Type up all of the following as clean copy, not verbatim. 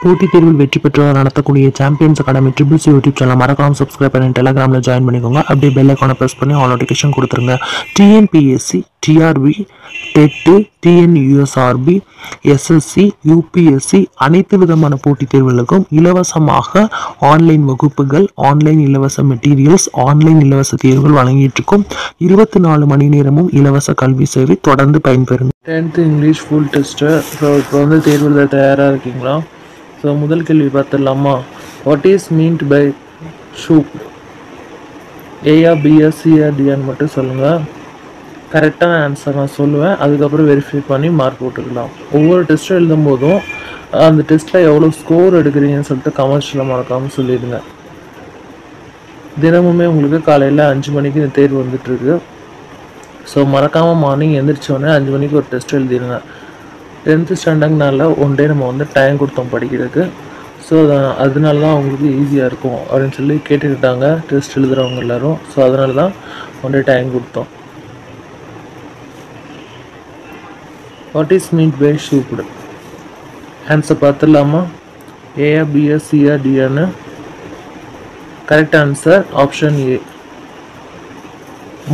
போட்டித் தேர்வில் வெற்றி பெற்றவர் நடத்தக்கூடிய champions academy triples YouTube channel மறக்காம சப்ஸ்கிரைப் பண்ணி டெலிகிராமில் ஜாயின் பண்ணிக்கோங்க. அப்படியே பெல் ஐக்கானை ப்ரெஸ் பண்ணி ஆல் நோட்டிஃபிகேஷன் கொடுத்துருங்க. TNPSC, TRB, TET, TNUSRB, SSC, UPSC அனைத்து விதமான போட்டித் தேர்வுகளுக்கும் இலவசமாக ஆன்லைன் வகுப்புகள், ஆன்லைன் இலவச மெட்டீரியல்ஸ், ஆன்லைன் இலவச தேர்வுகள் வழங்கிட்டு இருக்கும். 24 மணி நேரமும் இலவச கல்வி சேவை. தொடர்ந்து பயன்பெறுங்க. 10th English full test. So இப்போ தேர்வில் தயாராக இருக்கீங்களா? ஸோ முதல் கேள்வி பார்த்துடலாமா? வாட் இஸ் மீன்ட் பை ஷூப்? ஏயா, பியா, சியா, டியான்னு மட்டும் சொல்லுங்கள். கரெக்டான ஆன்சர் நான் சொல்லுவேன், அதுக்கப்புறம் வெரிஃபை பண்ணி மார்க் போட்டுக்கலாம். ஒவ்வொரு டெஸ்ட்டும் எழுதும் போதும் அந்த டெஸ்ட்டில் எவ்வளோ ஸ்கோர் எடுக்கிறீங்கன்னு சொல்லிட்டு கமர்ஷியலாக மறக்காமல் சொல்லிடுங்க. தினமுமே உங்களுக்கு காலையில் 5 மணிக்கு இந்த தேர்வு வந்துட்டுருக்கு. ஸோ மறக்காமல் மார்னிங் எழுந்திரிச்சோடனே 5 மணிக்கு ஒரு டெஸ்ட் எழுதிடுங்க. 10th ஸ்டாண்டர்ட்னால ஒன் டே நம்ம டைம் கொடுத்தோம் படிக்கிறதுக்கு. ஸோ அதனால தான் அவங்களுக்கு ஈஸியாக இருக்கும் அப்படின்னு சொல்லி கேட்டுக்கிட்டாங்க டெஸ்ட் எழுதுகிறவங்க எல்லோரும். ஸோ அதனால தான் ஒன் டே டைம் கொடுத்தோம். வாட் இஸ் மீன்ட் பை ஷூப்டு? ஆன்சர் பார்த்துடலாமா? ஏயா, பியா, சியா, டியான்னு? Correct answer option A,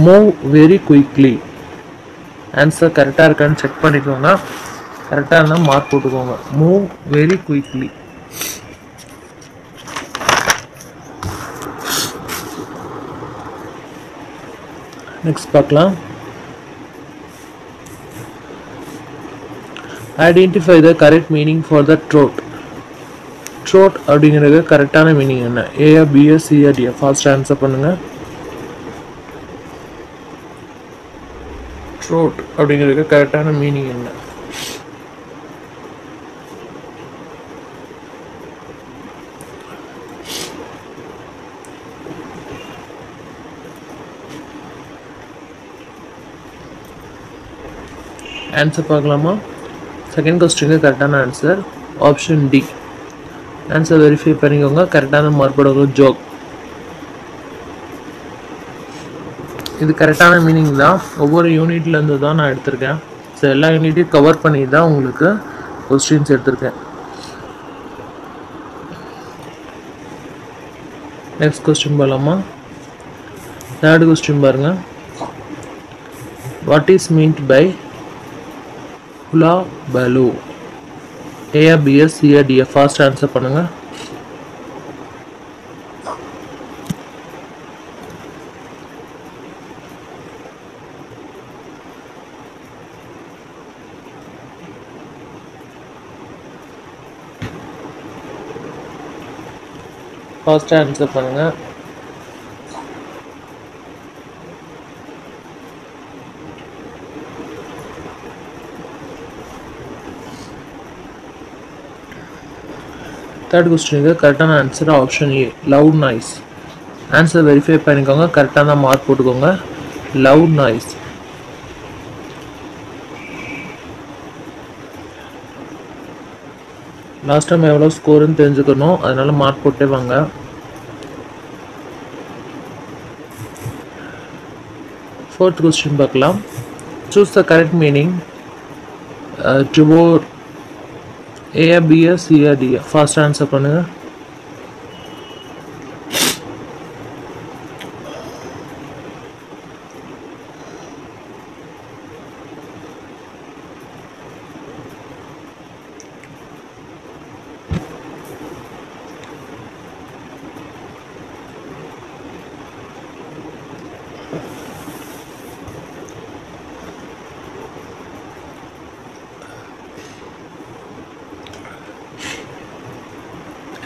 move very quickly. Answer கரெக்டாக இருக்கான்னு செக் பண்ணிக்கோங்க. கரெக்டாக இருந்தால் மார்க் போட்டுக்கோங்க. Move very quickly. நெக்ஸ்ட் பார்க்கலாம். Identify the correct meaning for the trot. Trot அப்படிங்கிறது கரெக்டான மீனிங் என்ன? ஏயா, பியா, சியா, டியா? ஃபாஸ்ட் ஆன்சர் பண்ணுங்கள். ட்ரோட் அப்படிங்கிறது கரெக்டான மீனிங் என்ன? ஆன்சர் பார்க்கலாமா? செகண்ட் கொஸ்டினுக்கு கரெக்டான answer option D. Answer verify பண்ணிக்கோங்க. கரெக்டான மார்க் போடுங்க. ஜோக். இது கரெக்டான மீனிங் தான். ஒவ்வொரு யூனிட்லேருந்து தான் நான் எடுத்திருக்கேன். ஸோ எல்லா யூனிட்டையும் கவர் பண்ணி தான் உங்களுக்கு கொஸ்டின்ஸ் எடுத்திருக்கேன். நெக்ஸ்ட் கொஸ்டின் பார்க்கலாமா? தேர்ட் கொஸ்டின் பாருங்கள். What is meant by hullabaloo? ஏயா, பியா, சியா, டியா? ஃபாஸ்ட் ஆன்சர் பண்ணுங்கள். ஃபாஸ்ட் ஆன்சர் பண்ணுங்கள். தேர்ட் கொஸ்டினுக்கு கரெக்டான answer option A, loud noise. Answer verify பண்ணிக்கோங்க. கரெக்டான மார்க் போட்டுக்கோங்க. Loud noise. லாஸ்ட் டைம் எவ்வளோ ஸ்கோருன்னு தெரிஞ்சுக்கணும், அதனால மார்க் போட்டே வாங்க. ஃபோர்த் கொஸ்டின் பார்க்கலாம். Choose the correct meaning devour. ஏயா, பியா, சியா, டியா? ஃபாஸ்ட் ஆன்சர் பண்ணுங்க.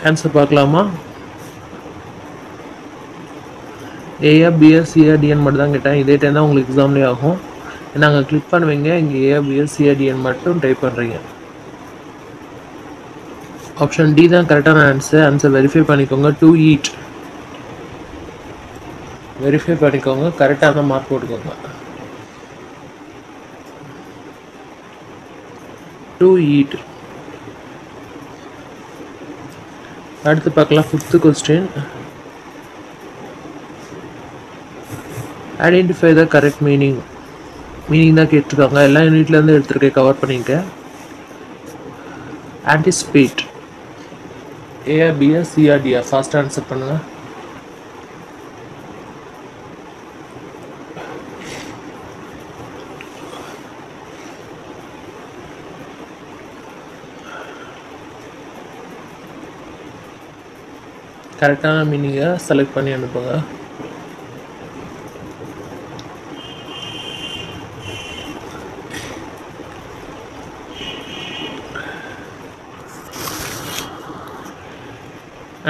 ஆன்சர் பார்க்கலாமா? ஏயா, பியா, சியா, டிஎன் மட்டும் தான் கேட்டேன். இதே டைம் தான் உங்களுக்கு எக்ஸாம்லேயே ஆகும். நாங்கள் கிளிக் பண்ணுவீங்க, இங்கே ஏயா, பியா, சியா, டிஎன் மட்டும் டைப் பண்ணுறீங்க. ஆப்ஷன் டி தான் கரெக்டான ஆன்சர். ஆன்சர் வெரிஃபை பண்ணிக்கோங்க. To eat. வெரிஃபை பண்ணிக்கோங்க. கரெக்டான மார்க் போட்டுக்கோங்க. To eat. அடுத்து பார்க்கலாம். Fifth question. Identify the correct meaning. Meaning தான் கேட்டிருக்காங்க. எல்லா யூனிட்லேருந்து எடுத்துருக்கேன், கவர் பண்ணியிருக்கேன். ஆன்டிசிபேட். ஏஆ பிஆ சிஆ டிஆ ஃபாஸ்ட் ஆன்சர் பண்ணுங்க. கரெக்டான மீனிங்கை செலக்ட் பண்ணி அனுப்புங்க.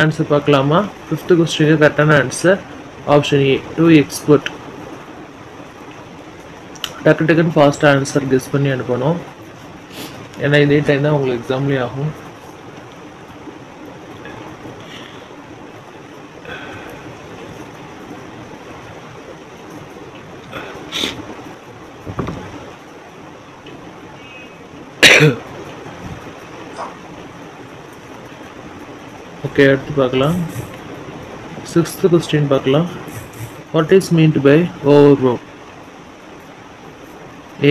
ஆன்சர் பார்க்கலாமா? 5th கொஸ்டினுக்கு கரெக்டான answer option A, to export. டக்குன்னு ஃபாஸ்ட் ஆன்சர் கெஸ் பண்ணி அனுப்பணும். ஏன்னா இதே டைம் தான் உங்களுக்கு எக்ஸாம்லேயே ஆகும். ஓகே, அடுத்து பார்க்கலாம். 6th கொஸ்டின் பார்க்கலாம். What is meant by overflow?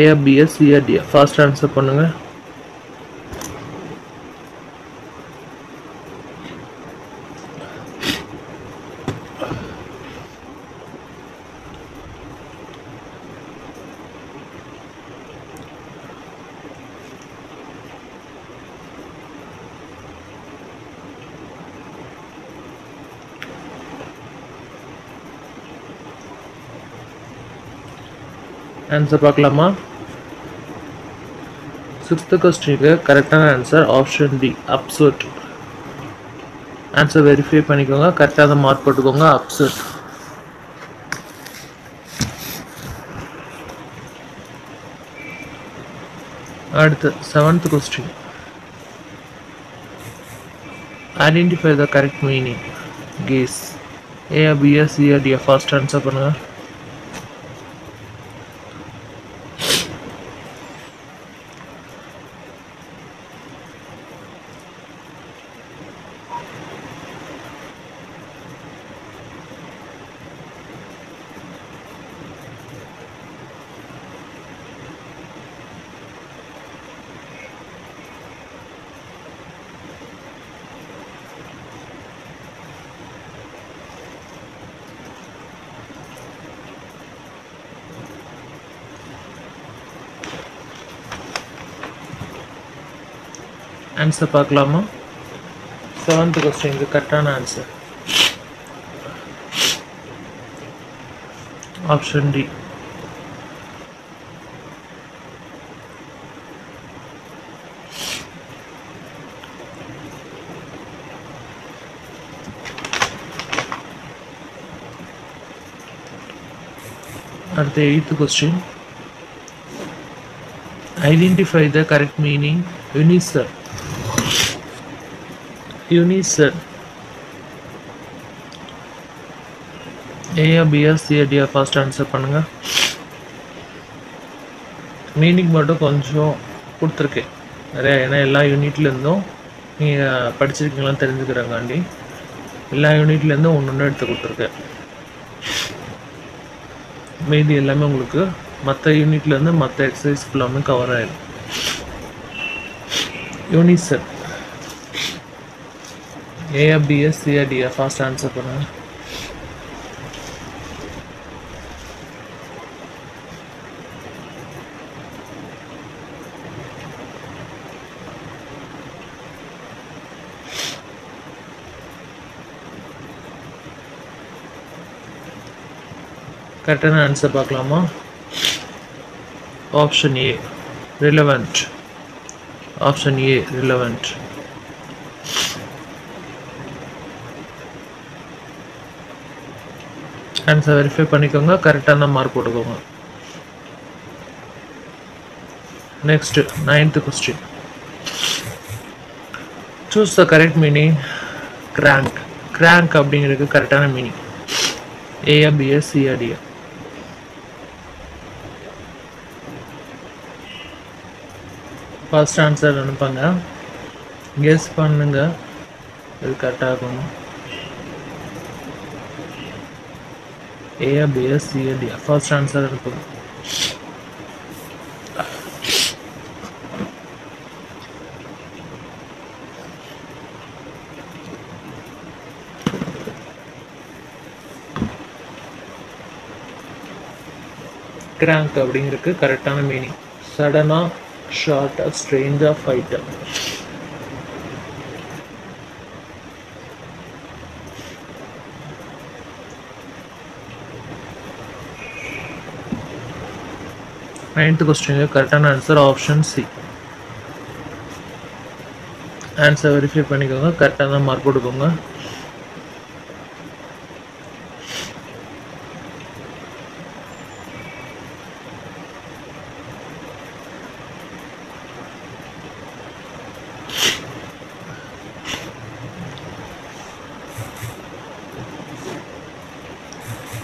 ஏஆ பிஆ சிஆ டிஆ ஃபாஸ்ட் ஆன்சர் பண்ணுங்க. ஆன்சர் பார்க்கலாமா? 6th கொஸ்டினுக்கு கரெக்டான answer option D, absurd. Answer verify பண்ணிக்கோங்க, கரெக்டாக மார்க் போட்டுக்கோங்க. அப்சர்ட். அடுத்து 7th question. Identify the correct meaning. Guess. ஏஆ பிஆ சிஆ டிஆ ஃபாஸ்ட் ஆன்சர் பண்ணுங்க. ஆன்சர் பார்க்கலாமா? 7th கொஸ்டினுக்கு கரெக்டான ஆன்சர் ஆப்ஷன் டி. அடுத்த 8th question. Identify the correct meaning. யூனிசர். யூனிசர். ஏஆ பிஆ சிஆ டிஆ ஃபாஸ்ட் ஆன்சர் பண்ணுங்க. மீனிங் மட்டும் கொஞ்சம் கொடுத்துருக்கேன் நிறையா, ஏன்னா எல்லா யூனிட்லேருந்தும் நீங்கள் படிச்சிருக்கீங்களான்னு தெரிஞ்சுக்கிறங்காண்டி எல்லா யூனிட்லேருந்தும் ஒன்று ஒன்று எடுத்து கொடுத்துருக்கேன். மீதி எல்லாமே உங்களுக்கு மற்ற யூனிட்லேருந்து மற்ற எக்ஸசைஸ் ஃபுல்லாமே கவர் ஆகிடும். யூனிசர். ஏஆ பிஆ சிஆ டிஆ ஃபாஸ்ட் ஆன்சர் பண்ணுங்க. கரெக்டான ஆன்சர் பார்க்கலாமா? Option A, relevant. Option A, relevant. Answer verify பண்ணிக்கோங்க, கரெக்டான மார்க் போட்டுக்கோங்க. Next 9th question. Choose the correct meaning. Crank. Crank அப்படிங்கிறது கரெக்டான மீனிங். ஏஆ பிஆ சிஆ டிஆ. ஃபர்ஸ்ட் ஆன்சர் அனுப்புங்க, கெஸ் பண்ணுங்க, இது கரெக்டாக இருக்கணும். ஏஆ பிஆ சிஆ டிஆ ஃபர்ஸ்ட் ஆன்சர் அனுப்புங்க. கிராங்க் அப்படிங்கிறதுக்கு கரெக்டான மீனிங் சடனாக, ஷார்ட்டாக, ஸ்ட்ரேஞ்சாக, ஃபைட்டாக. நைன்த் கொஸ்டினுக்கு கரெக்டான answer option C. Answer verify பண்ணிக்கோங்க, கரெக்டாக தான் மார்க் கொடுக்கோங்க.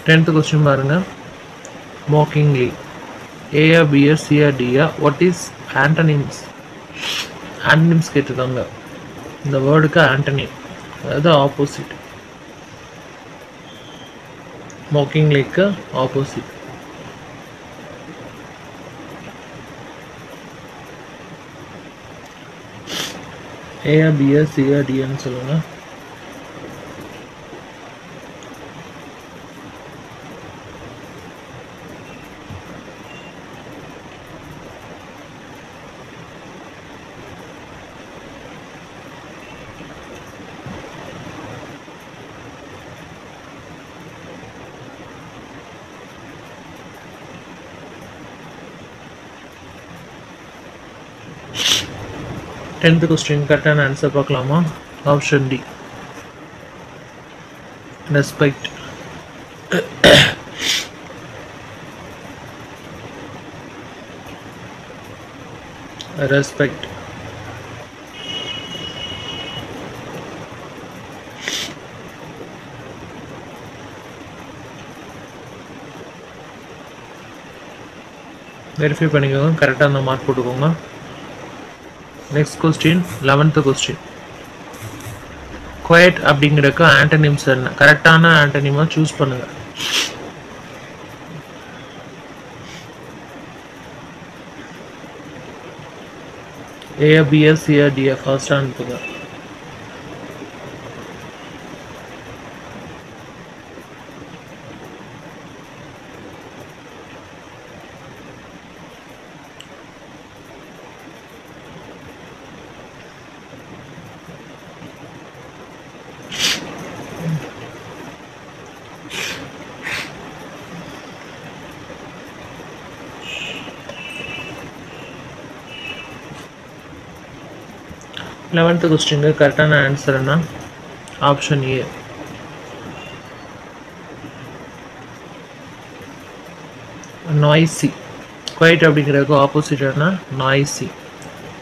டென்த் கொஸ்டின் பாருங்க. மோக்கிங்லி ஏயா பியா சியா டியா வாட் இஸ் ஆண்டனிம்ஸ்? ஆண்டனிம்ஸ் கேட்டிருக்காங்க. இந்த வேர்டுக்கு ஆண்டனிம் அதாவது ஆப்போசிட். மோக்கிங்லிக்கு ஆப்போசிட். ஏயா பியா சியா டியான்னு சொல்லுங்க. டென்த் கொஸ்டின் கரெக்டான ஆன்சர் பார்க்கலாமா? Option D respect. Respect. Verify பண்ணிக்கோங்க, கரெக்டாக அந்த மார்க் போட்டுக்கோங்க. Next question 11th question. Quite அப்படிங்கிறதுக்கு ஆண்டனிம்ஸ் என்ன? கரெக்டான ஆண்டனிமா சூஸ் பண்ணுங்க. ஏயா பியா சியா டியா ஃபர்ஸ்ட் அனுப்புங்க. லெவன்த் கொஸ்டினுக்கு கரெக்டான ஆன்சர் என்ன? Option A noisy. குவைட் அப்படிங்கிறதுக்கு ஆப்போசிட் என்ன? நாய்ஸி.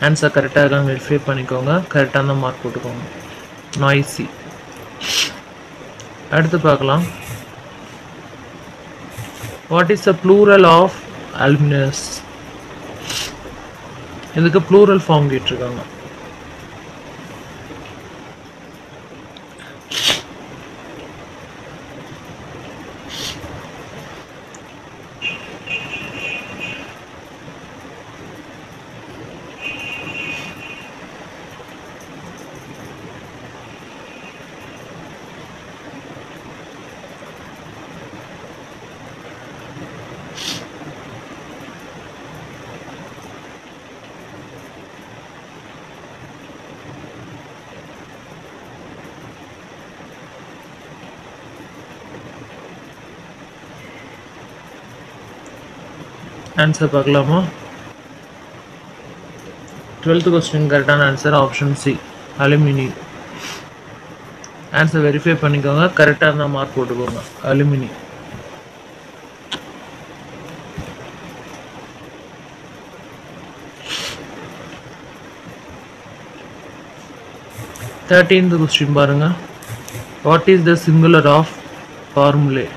ஆன்சர் கரெக்டாக இருக்காங்க வெரிஃபை பண்ணிக்கோங்க, கரெக்டான மார்க் போட்டுக்கோங்க. நாய்ஸி. அடுத்து பார்க்கலாம். What is the plural of alumnus? இதுக்கு ப்ளூரல் ஃபார்ம் கேட்டிருக்காங்க. ஆன்சர் பார்க்கலாமா? 12th கொஸ்டின் கரெக்டான answer option C alumni. Answer verify பண்ணிக்கோங்க, கரெக்டாக இருந்தால் மார்க் போட்டுக்கோங்க. அலுமினி. தேர்ட்டீன்த் கொஸ்டின் பாருங்க. What is the singular of formulae?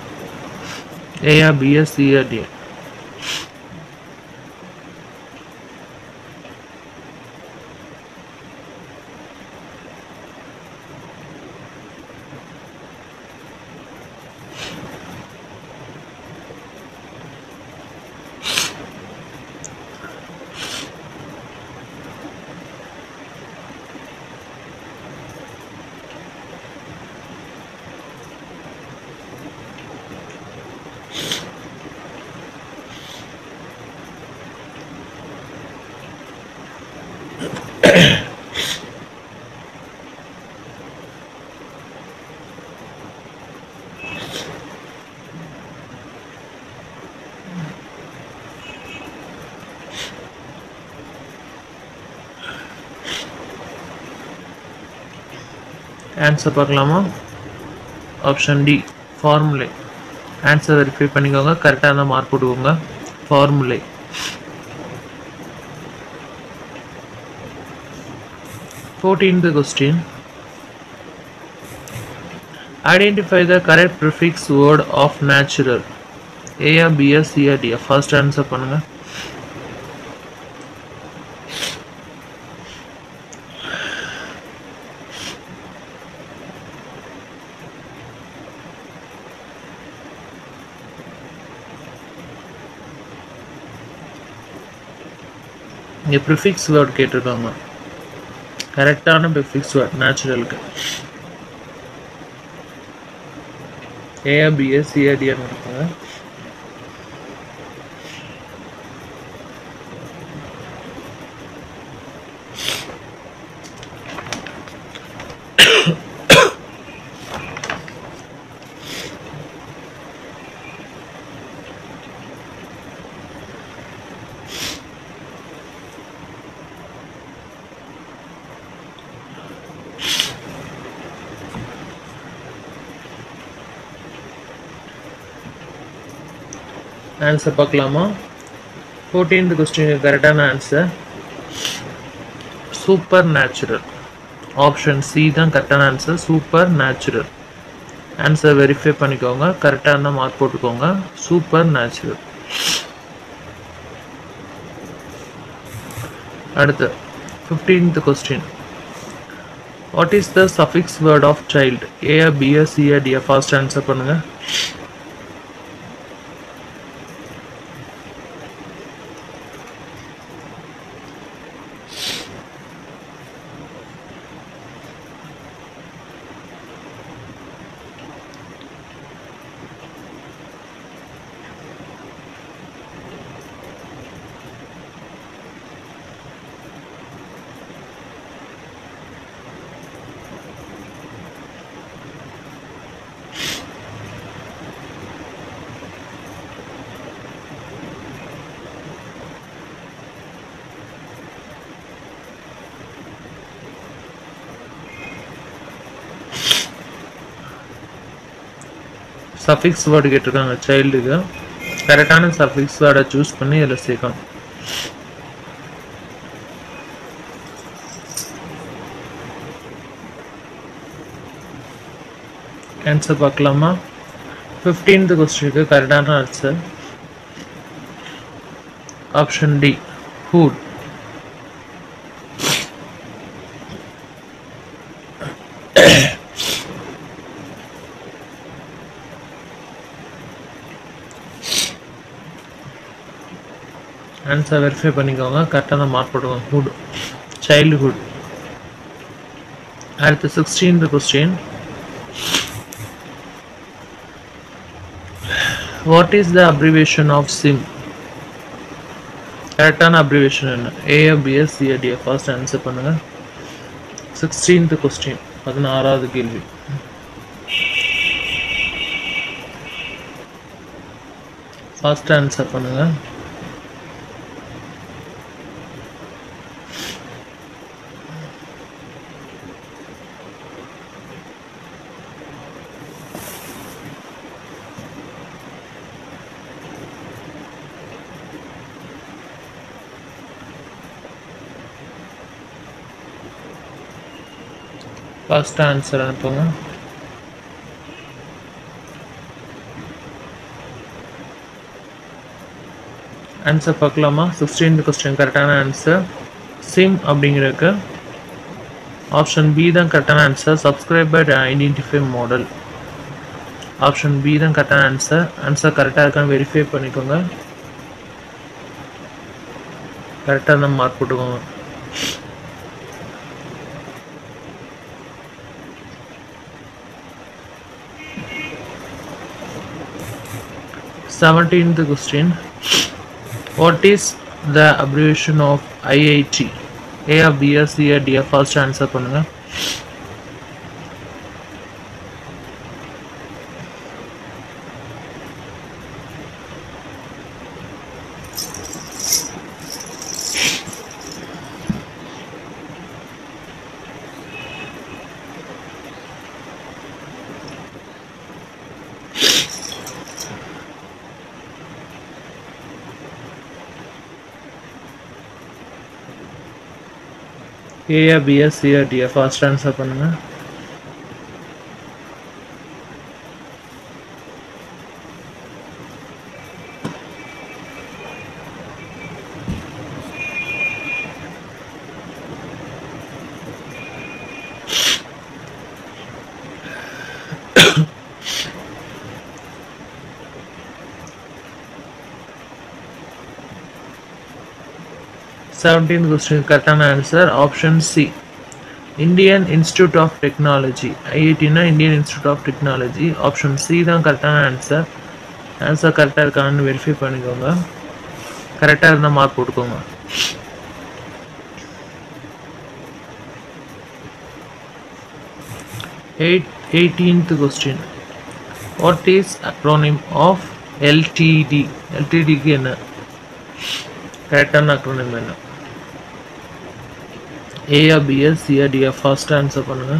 ஏயா பியா சியா டியா? ஆன்சர் பார்க்கலாமா? Option D formula. Answer verify பண்ணிக்கோங்க. கரெக்டாக இருந்தால் மார்க் போட்டுக்கோங்க. ஃபார்முலை. 14th question. Identify the correct prefix word of natural. A, B, C, D. First answer பண்ணுங்க. இங்கே ப்ரிஃபிக்ஸ் வேர்ட் கேட்டிருக்காங்க. கரெக்டான ப்ரிஃபிக்ஸ் வேர்ட் நேச்சுரலுக்கு ABSCADன்னு இருக்காங்க. ஆன்சர் பார்க்கலாமா? 14th கொஸ்டின் கரெக்டான answer super natural. Option C தான் கரெக்டான answer, super natural. Answer verify பண்ணிக்கோங்க. கரெக்டாக இருந்தால் மார்க் போட்டுக்கோங்க. Super natural. அடுத்து 15th question. What is the suffix word of child? A, B, C, D. First answer பண்ணுங்க. சஃபிக்ஸ் வேர்டு கேட்டிருக்காங்க சைல்டுக்கு. கரெக்டான சஃபிக்ஸ் வேர்டை சூஸ் பண்ணி இதில் சேர்க்கணும். ஆன்சர் பார்க்கலாமா? 15th கொஸ்டினுக்கு கரெக்டான answer option D hood. Answer verify பண்ணிக்கோங்க. கரெக்டான மார்க் போட்டுக்கோங்க. Hood childhood. அடுத்து 16th question. What is the abbreviation of SIM? கரெக்டான அப்ரிவேஷன் என்ன? A, B, C, D. First answer பண்ணுங்க. 16th கொஸ்டின் 16வது கேள்வி. ஃபர்ஸ்ட் ஆன்சர் பண்ணுங்க. ஃபர்ஸ்ட் ஆன்சர் அனுப்புங்க. ஆன்சர் பார்க்கலாமா? 16th கொஸ்டின் கரெக்டான ஆன்சர் சிம் அப்படிங்கிறதுக்கு ஆப்ஷன் பி தான் கரெக்டான answer, subscriber identify model. Option B தான் கரெக்டான ஆன்சர். ஆன்சர் கரெக்டாக இருக்கான்னு வெரிஃபை பண்ணிக்கோங்க. கரெக்டாக தான் மார்க் போட்டுக்கோங்க. Seventeenth question. What is the abbreviation of IIT? A, B, C, D. First answer பண்ணுங்க. ஏயா பியா சியா டியா ஃபாஸ்ட் ஆன்சர் பண்ணுங்க. Seventeenth question, correct answer option C. Indian Institute of Technology. IIT na Indian Institute of Technology. Option C தான் கரெக்டான answer. Answer கரெக்டாக இருக்கான்னு வெரிஃபை பண்ணிக்கோங்க. கரெக்டாக இருந்தால் மார்க் போட்டுக்கோங்க. Eighteenth question. What is acronym of LTD? LTDக்கு என்ன? கரெக்டான acronym என்ன? ஏயா பியா சியா டியா ஃபர்ஸ்ட் ஆன்சர் பண்ணுங்க.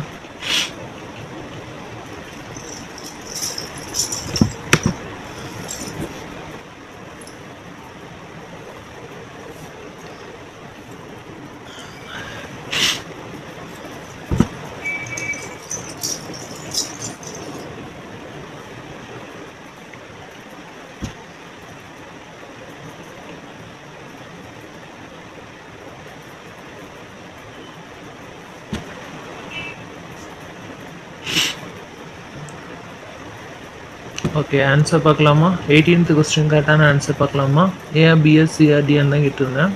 ஓகே, ஆன்சர் பார்க்கலாமா? 18th கொஸ்டின் கரெக்டான ஆன்சர் பார்க்கலாமா? ஏஆ பிஎஸ் சிஆர்டின்னு தான் கேட்டிருந்தேன்.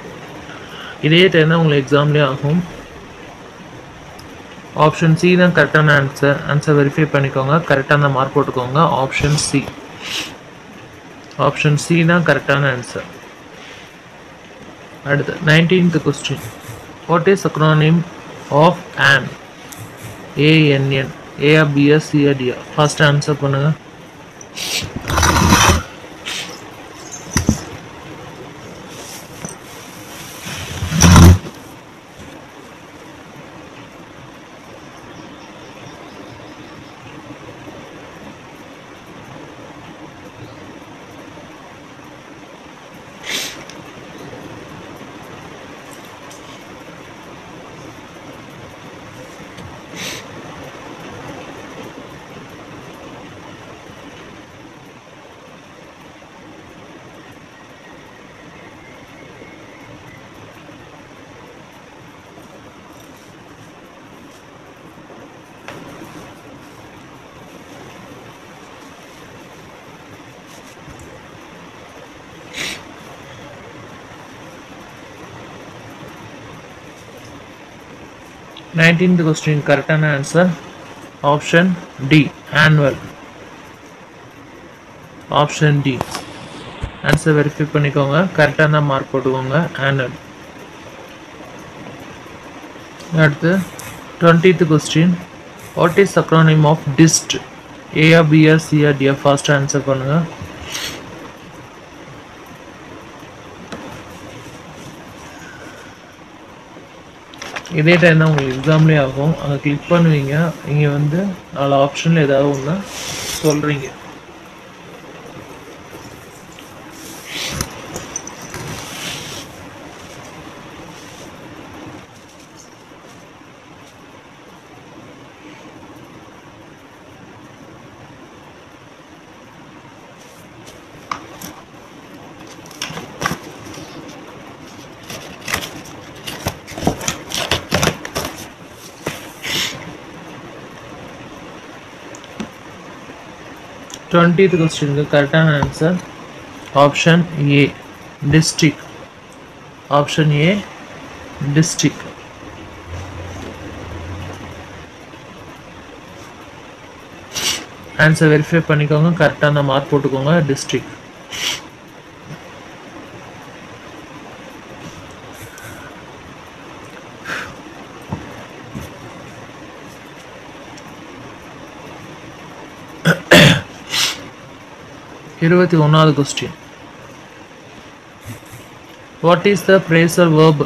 இதே டைம் தான் உங்களுக்கு எக்ஸாம்லேயே ஆகும். ஆப்ஷன் சி தான் கரெக்டான ஆன்சர். ஆன்சர் வெரிஃபை பண்ணிக்கோங்க. கரெக்டான மார்க் போட்டுக்கோங்க. Option C. ஆப்ஷன் சி தான் கரெக்டான ஆன்சர். அடுத்து 19th question. What is acronym of AN? ANN. ஏஆ பிஎஸ் சிஆர்டியா ஃபர்ஸ்ட் ஆன்சர் பண்ணுங்க. Nineteenth question, கரெக்டான answer option D, annual. Option D. Answer verify பண்ணிக்கோங்க. கரெக்டான மார்க் போட்டுக்கோங்க. ஆனுவல். அடுத்து 20th question. What is acronym of dist? ஏஆ பிஆ சிஆ டிஆ ஃபர்ஸ்ட் ஆன்சர் பண்ணுங்க. இதே டைம் தான் உங்களுக்கு எக்ஸாம்லேயே ஆகும். அங்கே கிளிக் பண்ணுவீங்க. இங்கே வந்து 4 ஆப்ஷனில் ஏதாவது ஒன்று சொல்கிறீங்க. டுவெண்ட்டித் கொஸ்டினுக்கு கரெக்டான answer option A, district. Option A, district. Answer verify பண்ணிக்கோங்க. கரெக்டான மார்க் போட்டுக்கோங்க. டிஸ்ட்ரிக்ட். இருபத்தி ஒன்றாவது question. What is the phrasal verb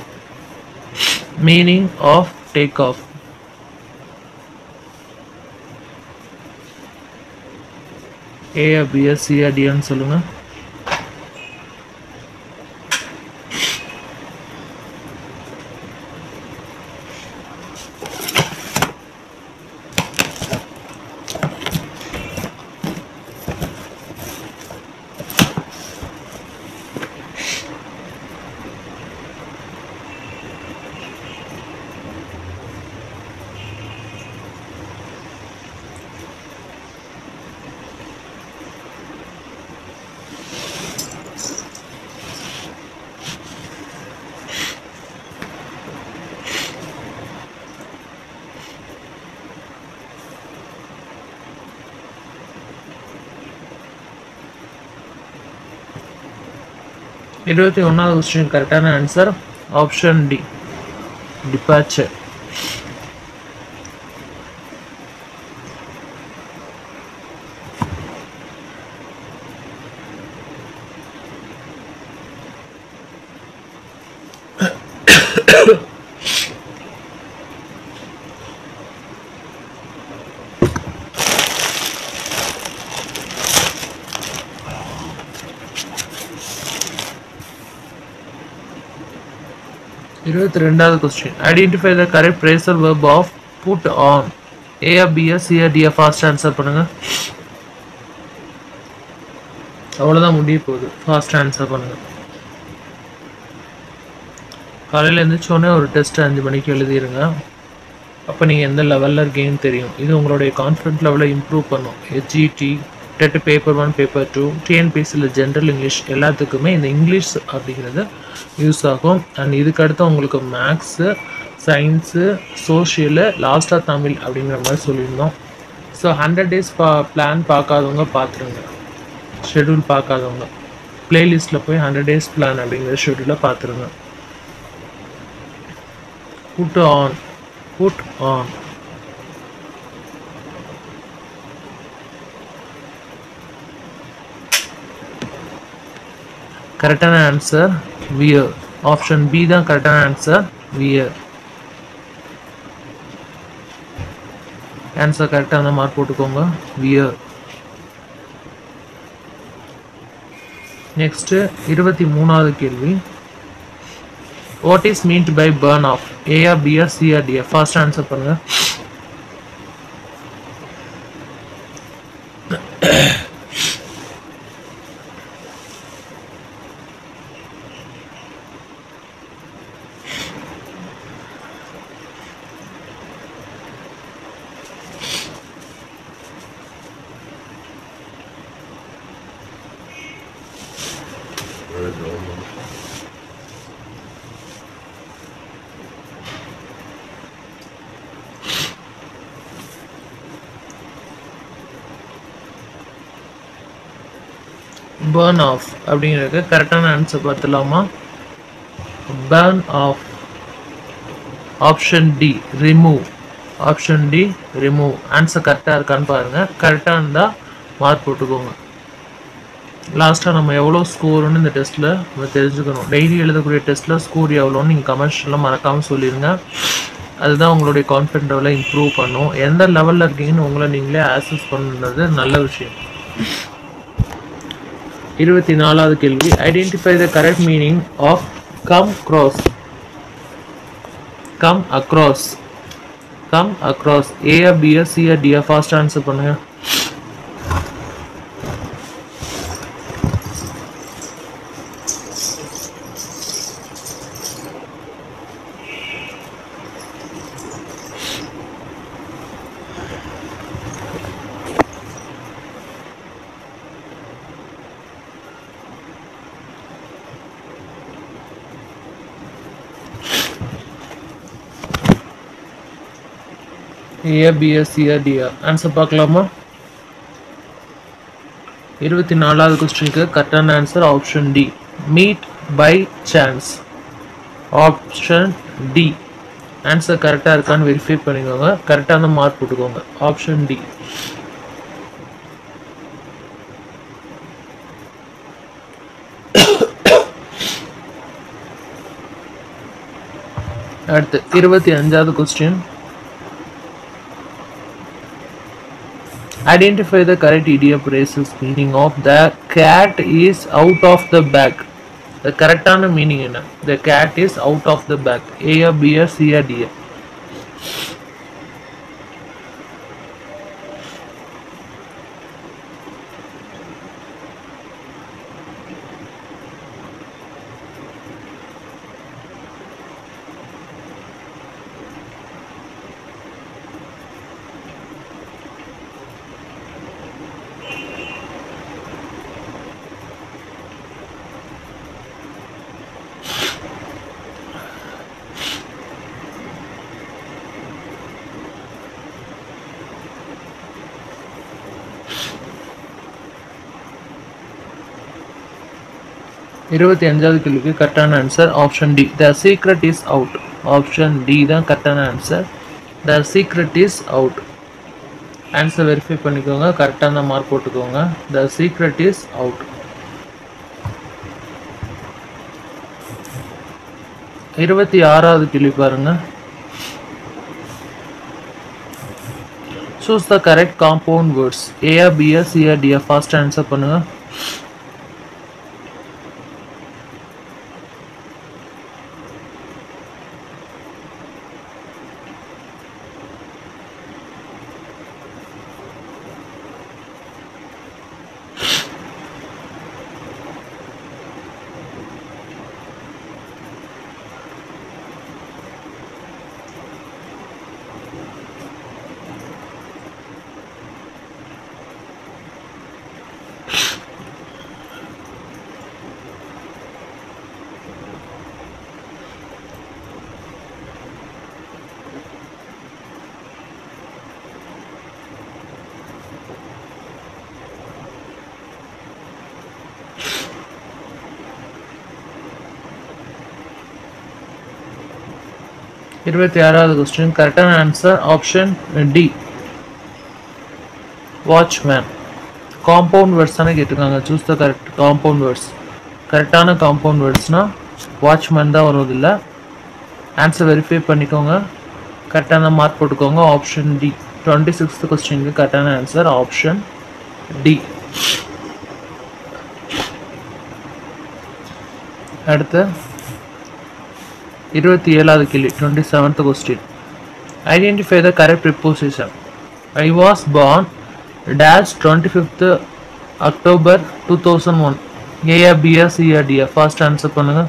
meaning of take off? ஏஆ பிஆ சிஆ டிஆன்னு சொல்லுங்க. 21வது கொஸ்டின் கரெக்டான ஆன்சர் ஆப்ஷன் டி, டிபார்ச்சர். இருபத்தி ரெண்டாவது question identify the correct phrasal verb of put on. A B C D fast answer பண்ணுங்க. அவ்வளோதான் முடிய போகுது. ஃபாஸ்ட் ஆன்சர் பண்ணுங்க. காலையில் எழுந்திரிச்சோடனே ஒரு டெஸ்ட் 5 மணிக்கு எழுதிடுங்க. அப்போ நீங்கள் எந்த லெவலில் இருக்கீங்கன்னு தெரியும். இது உங்களுடைய கான்ஃபிடென்ட் லெவலை இம்ப்ரூவ் பண்ணும். ஹெச்இடி, டெட் பேப்பர் 1 பேப்பர் 2, டிஎன்பிஎஸ்சியில் ஜென்ரல் இங்கிலீஷ் எல்லாத்துக்குமே இந்த இங்கிலீஷ் அப்படிங்கிறது யூஸ் ஆகும். அண்ட் இதுக்கடுத்து உங்களுக்கு மேக்ஸு, சயின்ஸு, சோஷியலு, லாஸ்ட்டாக தமிழ் அப்படிங்கிற மாதிரி சொல்லியிருந்தோம். ஸோ 100 days பிளான் பார்க்காதவங்க பார்த்துருங்க. ஷெடியூல் பார்க்காதவங்க பிளேலிஸ்ட்டில் போய் 100 days பிளான் அப்படிங்கிற ஷெடியூலை பார்த்துருங்க. Put on, put on. கரெக்டான ஆன்சர் வியர். ஆப்ஷன் பி தான் கரெக்டான ஆன்சர், வியர். ஆன்சர் கரெக்டாக அந்த மார்க் போட்டுக்கோங்க, வியர். நெக்ஸ்ட் 23வது கேள்வி. What is meant by burn off? ஏஆ பிஆ சிஆ டிஆ? ஃபாஸ்ட் ஆன்சர் பண்ணுங்க. பர்ன் ஆஃப் அப்படிங்கிறது கரெக்டான ஆன்சர் பார்த்துலாமா? Burn off. Option D, remove. Option D, remove. Answer கரெக்டாக இருக்கான்னு பாருங்க. கரெக்டாக இருந்தால் மார்க் போட்டுக்கோங்க. லாஸ்ட்டாக நம்ம எவ்வளோ ஸ்கோருன்னு இந்த டெஸ்ட்டில் நம்ம தெரிஞ்சுக்கணும். டெய்லி எழுதக்கூடிய டெஸ்ட்டில் ஸ்கோர் எவ்வளோன்னு நீங்கள் கமெண்ட்ஸ்லாம் மறக்காமல் சொல்லிடுங்க. அதுதான் உங்களுடைய கான்ஃபிடென்ட் லெவலை இம்ப்ரூவ் பண்ணும். எந்த லெவலில் இருக்கீங்கன்னு உங்களை நீங்களே ஆக்சஸ் பண்ணுறது நல்ல விஷயம். 24வது கேள்வி. Identify the correct meaning of come cross. Come across. Come across. ஏஆ பிஆ சிஆ டிஆ? ஃபாஸ்ட் ஆன்சர் பண்ணுங்க. ஏஆ பிஆ சிஆ டிஆ? ஆன்சர் பார்க்கலாமா? 24வது கொஸ்டினுக்கு கரெக்டான answer option D, meet by chance. Option D. Answer கரெக்டாக இருக்கான்னு வெரிஃபை பண்ணிக்கோங்க. கரெக்டான மார்க் போட்டுக்கோங்க. Option D. அடுத்து 25வது question. Identify the correct idiom phrases meaning of the cat is out of the bag. The correct meaning என்ன? The cat is out of the bag. A B C D. 25வது கேள்விக்கு கரெக்டான answer option D. The secret is out. Option D தான் கரெக்டான answer. The secret is out. Answer verify பண்ணிக்கோங்க, கரெக்டான mark போட்டுக்கோங்க. The secret is out. 26வது கேள்வி பாருங்க. Choose the correct compound words. ஏஆ பிஆ சிஆ டிஆ. ஃபாஸ்ட் ஆன்சர் பண்ணுங்க. இருபத்தி ஆறாவது கொஸ்டின் கரெக்டான answer option D. Watchman. Compound words தானே கேட்டிருக்காங்க. Choose the correct compound words. கரெக்டான காம்பவுண்ட் வேர்ட்ஸ்னா வாட்ச்மேன் தான் வரும். இல்லை ஆன்சர் வெரிஃபை பண்ணிக்கோங்க, கரெக்டான மார்க் போட்டுக்கோங்க. Option D. 26th கொஸ்டினுக்கு கரெக்டான ஆன்சர் ஆப்ஷன் டி. அடுத்து 27வது கேள்வி 27th question. Identify the correct preposition. I was born dash 25th October 2001. ஏஆ பிஆ சிஆ டிஆ. ஃபாஸ்ட் ஆன்சர் பண்ணுங்க.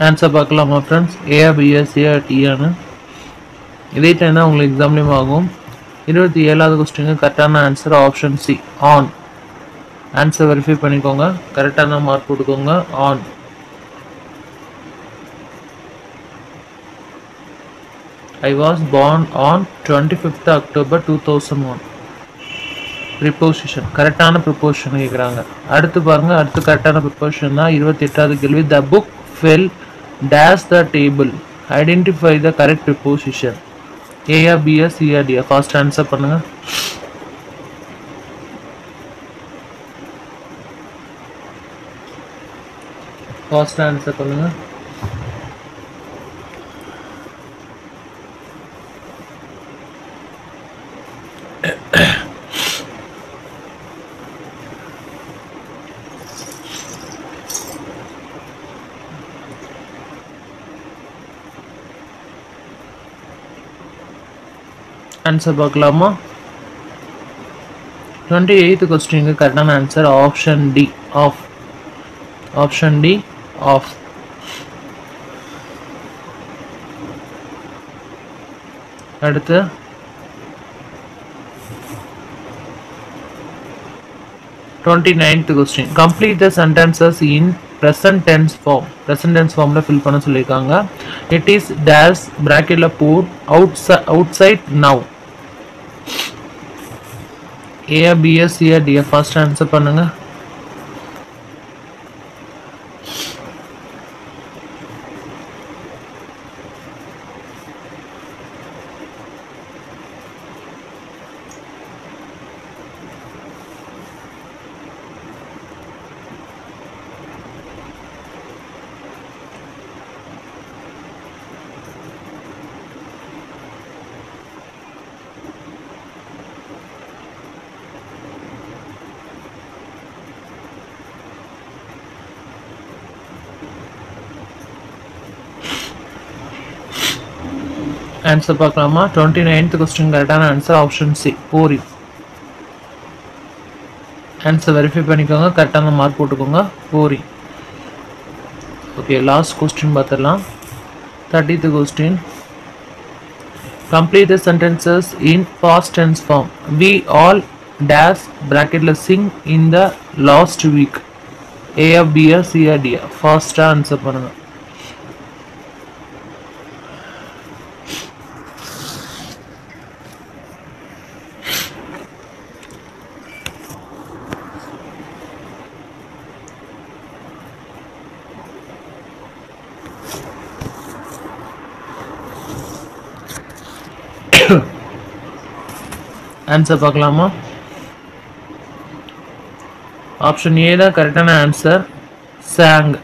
ஆன்சர் பார்க்கலாமா ஃப்ரெண்ட்ஸ்? ஏஆ பிஆ சிஆ டிஆன்னு. இதே டைம் தான் உங்களுக்கு எக்ஸாம்லேயும் ஆகும். 27வது கொஸ்டினுக்கு கரெக்டான answer option C on. Answer verify பண்ணிக்கோங்க, கரெக்டான மார்க் போட்டுக்கோங்க. On. I was born on 25th October 2001. Preposition. கரெக்டான ப்ரிப்போசிஷன் கேட்குறாங்க. அடுத்து பாருங்க, அடுத்து கரெக்டான ப்ரிப்போசிஷன் தான் 28வது கேள்வி. The book fell dash the table. Identify the correct preposition. ஏஆ பிஆ சிஆ டிஆ. ஃபாஸ்ட் ஆன்சர் பண்ணுங்க. ஃபாஸ்ட் ஆன்சர் பண்ணுங்க. ஆன்சர் பார்க்கலாமா? 28th கொஸ்டினுக்கு கரெக்டான answer option D of. Option D of. அடுத்து 29th question. Complete the sentences in present tense form. present tense formல fill பண்ண சொல்லிருக்காங்க. it is dash bracketல pour outside now. ஏஆ பிஆ சிஆ டிஆ. ஃபர்ஸ்ட் ஆன்சர் பண்ணுங்க. ஆன்சர் பார்க்கலாமா? 29th கொஸ்டின் கரெக்டான answer option C pouring. Answer verify பண்ணிக்கோங்க, கரெக்டான மார்க் போட்டுக்கோங்க. pouring. Okay, last question பார்த்துடலாம். 30th question. Complete the sentences in past tense form. We all dash bracketல sing in the last week. A or B or C or D. First answer பண்ணுங்க. Answer பார்க்கலாமா? Option A தான் கரெக்டான answer, song.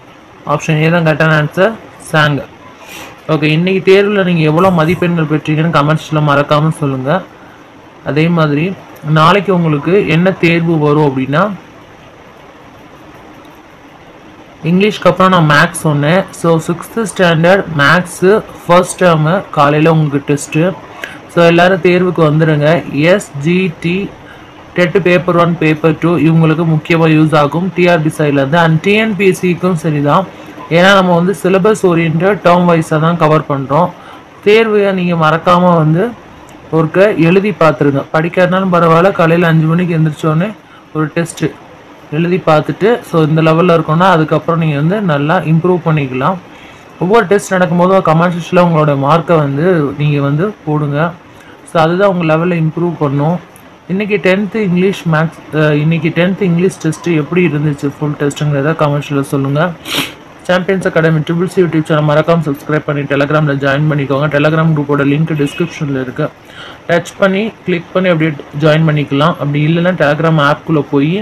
Option A தான் கரெக்டான answer, song. Okay, இன்றைக்கி தேர்வில் நீங்கள் எவ்வளோ மதிப்பெண்கள் பெற்றீங்கன்னு கமெண்ட்ஸில் மறக்காமல் சொல்லுங்கள். அதே மாதிரி நாளைக்கு உங்களுக்கு என்ன தேர்வு வரும் அப்படின்னா, இங்கிலீஷ்க்கு அப்புறம் நான் மேக்ஸ் சொன்னேன். So 6th standard maths first term காலையில் உங்களுக்கு டெஸ்ட்டு. ஸோ எல்லோரும் தேர்வுக்கு வந்துடுங்க. எஸ்ஜிடி டெட் பேப்பர் 1 பேப்பர் 2 இவங்களுக்கு முக்கியமாக யூஸ் ஆகும் டிஆர்பி சைட்லேருந்து. அண்ட் டிஎன்பிஎஸ்சிக்கும் சரி தான். ஏன்னா நம்ம வந்து சிலபஸ் ஓரியன்ட் டேர்ம் வைஸாக தான் கவர் பண்ணுறோம். தேர்வை நீங்கள் மறக்காமல் வந்து ஒருக்க எழுதி பார்த்துருங்க. படிக்காதனாலும் பரவாயில்ல, காலையில் 5 மணிக்கு எழுந்திரிச்சோடனே ஒரு டெஸ்ட்டு எழுதி பார்த்துட்டு, ஸோ இந்த லெவலில் இருக்கோன்னா அதுக்கப்புறம் நீங்கள் வந்து நல்லா இம்ப்ரூவ் பண்ணிக்கலாம். ஒவ்வொரு டெஸ்ட் நடக்கும்போதும் கமெண்ட் செக்ஷனில் உங்களோட மார்க்கை வந்து நீங்கள் வந்து போடுங்க. ஸோ அதுதான் உங்கள் லெவலில் இம்ப்ரூவ் பண்ணும். இன்றைக்கி 10th இங்கிலீஷ் மேக்ஸ் இன்றைக்கி 10th இங்கிலீஷ் டெஸ்ட்டு எப்படி இருந்துச்சு ஃபுல் டெஸ்ட்டுங்கிறத கமெண்ட்ஸில் சொல்லுங்கள். சாம்பியன்ஸ் அகாடமி ட்ரிபிள்சி யூடியூப் சேனல் மறக்காமல் சப்ஸ்கிரைப் பண்ணி டெலகிராமில் ஜாயின் பண்ணிக்கோங்க. டெலகிராம் குரூப்போட லிங்க் டிஸ்கிரிப்ஷனில் இருக்குது. டச் பண்ணி கிளிக் பண்ணி அப்படியே ஜாயின் பண்ணிக்கலாம். அப்படி இல்லைன்னா டெலகிராம் ஆப்குள்ளே போய்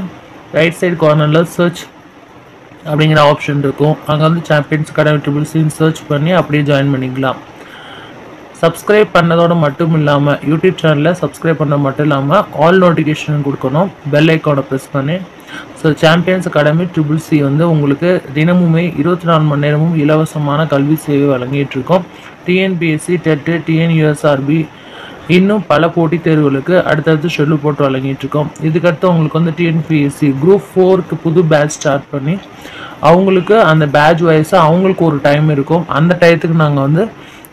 ரைட் சைடு கார்னரில் சர்ச் அப்படிங்கிற ஆப்ஷன் இருக்கும். அங்கே வந்து சாம்பியன்ஸ் அகாடமி ட்ரிபிள்சின்னு சர்ச் பண்ணி அப்படியே ஜாயின் பண்ணிக்கலாம். சப்ஸ்கிரைப் பண்ணதோடு மட்டும் இல்லாமல் யூடியூப் சேனலில் சப்ஸ்கிரைப் பண்ண மட்டும் இல்லாமல் ஆல் நோட்டிஃபிகேஷன் கொடுக்கணும், பெல் ஐக்கானை ப்ரெஸ் பண்ணி. ஸோ சாம்பியன்ஸ் அகாடமி ட்ரிபிள்சி வந்து உங்களுக்கு தினமுமே 24 மணி நேரமும் இலவசமான கல்வி சேவை வழங்கிட்டு இருக்கோம். டிஎன்பிஎஸ்சி, டெட்டு, டிஎன்யூஎஸ்ஆர்பி இன்னும் பல போட்டித் தேர்வுகளுக்கு அடுத்தடுத்து ஷெட்யூல் போட்டு வழங்கிட்டு இருக்கோம். இதுக்கடுத்து உங்களுக்கு வந்து டிஎன்பிஎஸ்சி குரூப் 4க்கு புது பேட்ச் ஸ்டார்ட் பண்ணி அவங்களுக்கு அந்த பேட்ச் வைஸாக அவங்களுக்கு ஒரு டைம் இருக்கும். அந்த டயத்துக்கு நாங்கள் வந்து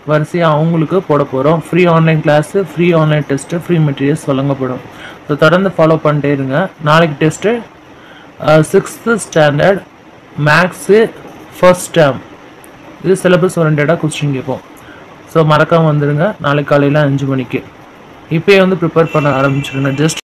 வரிசையாக அவங்களுக்கு போட போகிறோம். Free online class, free online test, free materials வழங்கப்படும். ஸோ தொடர்ந்து ஃபாலோ பண்ணிட்டே இருங்க. நாளைக்கு test 6th standard maths first term, இது சிலபஸ் ஓரியன்டாக கொஸ்டின் கேட்போம். ஸோ மறக்காமல் வந்துடுங்க. நாளைக்கு காலையில் 5 மணிக்கு இப்போயே வந்து ப்ரிப்பேர் பண்ண ஆரம்பிச்சிடுங்க. ஜஸ்ட்